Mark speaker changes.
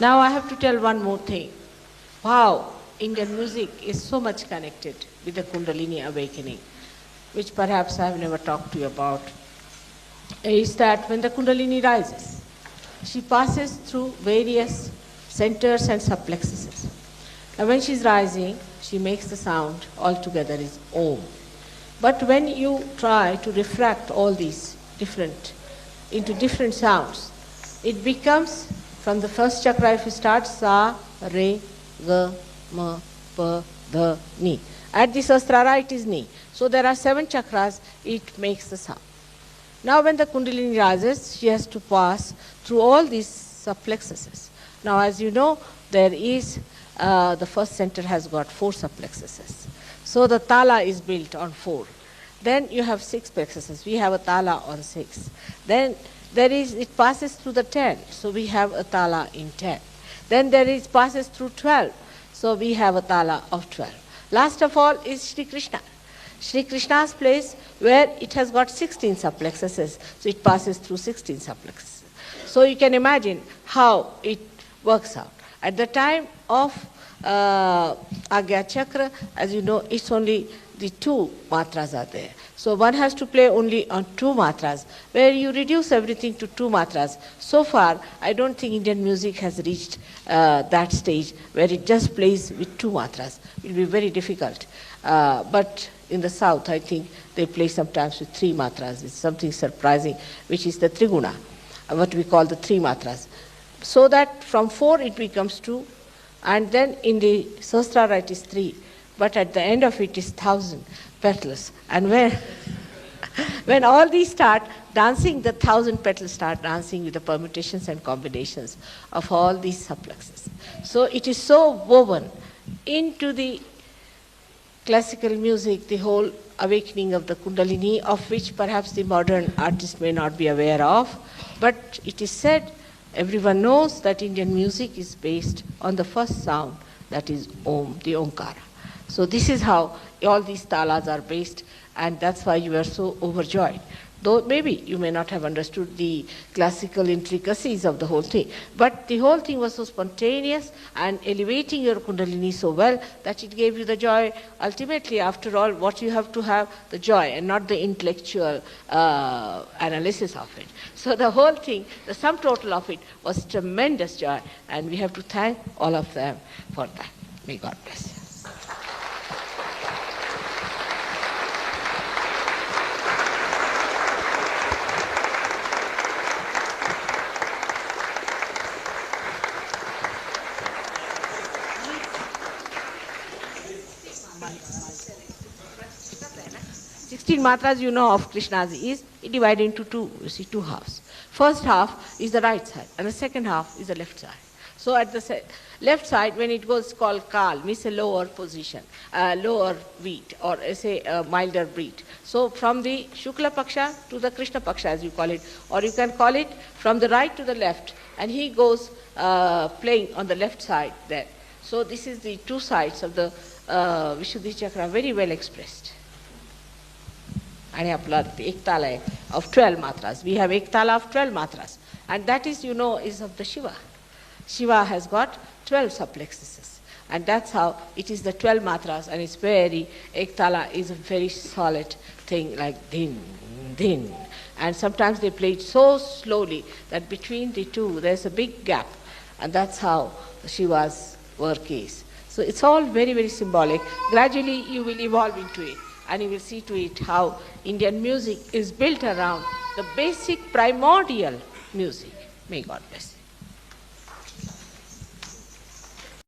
Speaker 1: Now I have to tell one more thing. Wow, Indian music is so much connected with the Kundalini awakening, which perhaps I have never talked to you about, is that when the Kundalini rises, she passes through various centers and subplexuses. Now when she's rising, she makes the sound altogether is Om. But when you try to refract all these into different sounds, it becomes, from the first chakra, if you start Sa, Re, Ga, Ma, Pa, Dha, Ni. At the Sahasrara it is Ni. So there are 7 chakras, it makes the sound. Now when the Kundalini rises, she has to pass through all these subplexuses. Now as you know, there is, the first center has got 4 subplexuses. So the tala is built on 4. Then you have 6 plexuses. We have a tala on 6. Then it passes through the 10. So we have a tala in 10. Then passes through 12. So we have a tala of 12. Last of all is Sri Krishna. Sri Krishna's place, where it has got 16 subplexuses. So it passes through 16 subplexuses. So you can imagine how it works out. At the time of Agya Chakra, as you know, it's only the 2 matras are there. So one has to play only on 2 matras, where you reduce everything to 2 matras. So far, I don't think Indian music has reached that stage where it just plays with 2 matras. It will be very difficult. But in the south, I think they play sometimes with 3 matras. It's something surprising, which is the Triguna, what we call the 3 matras. So that from 4 it becomes 2, and then in the Sahasrara it is 3, but at the end of it is 1,000 petals. And when all these start dancing, the 1,000 petals start dancing with the permutations and combinations of all these subplexes. So it is so woven into the classical music, the whole awakening of the Kundalini, of which perhaps the modern artist may not be aware of, but it is said, everyone knows that Indian music is based on the first sound, that is Om, the Omkara. So this is how all these talas are based, and that's why you are so overjoyed. Though maybe you may not have understood the classical intricacies of the whole thing, but the whole thing was so spontaneous and elevating your Kundalini so well that it gave you the joy. Ultimately, after all, what you have to have, the joy and not the intellectual analysis of it. So the whole thing, the sum total of it was tremendous joy, and we have to thank all of them for that. May God bless you. 16 matras you know of Krishna's is divided into 2, you see, 2 halves. First half is the right side and the second half is the left side. So at the left side, when it goes called Kal, means a lower position, lower beat, or say a milder beat. So from the Shukla Paksha to the Krishna Paksha, as you call it, or you can call it from the right to the left, and he goes playing on the left side there. So this is the 2 sides of the Vishuddhi Chakra, very well expressed. And एक ताला है of 12 matras. We have एक ताला of 12 matras. And that is, you know, is of the Shiva. Shiva has got 12 subplexuses. And that's how it is the 12 matras, and it's very, ek tala is a very solid thing like din, din. And sometimes they play it so slowly that between the 2 there's a big gap. And that's how Shiva's work is. So it's all very, very symbolic. Gradually you will evolve into it, and you will see to it how Indian music is built around the basic primordial music. May God bless you.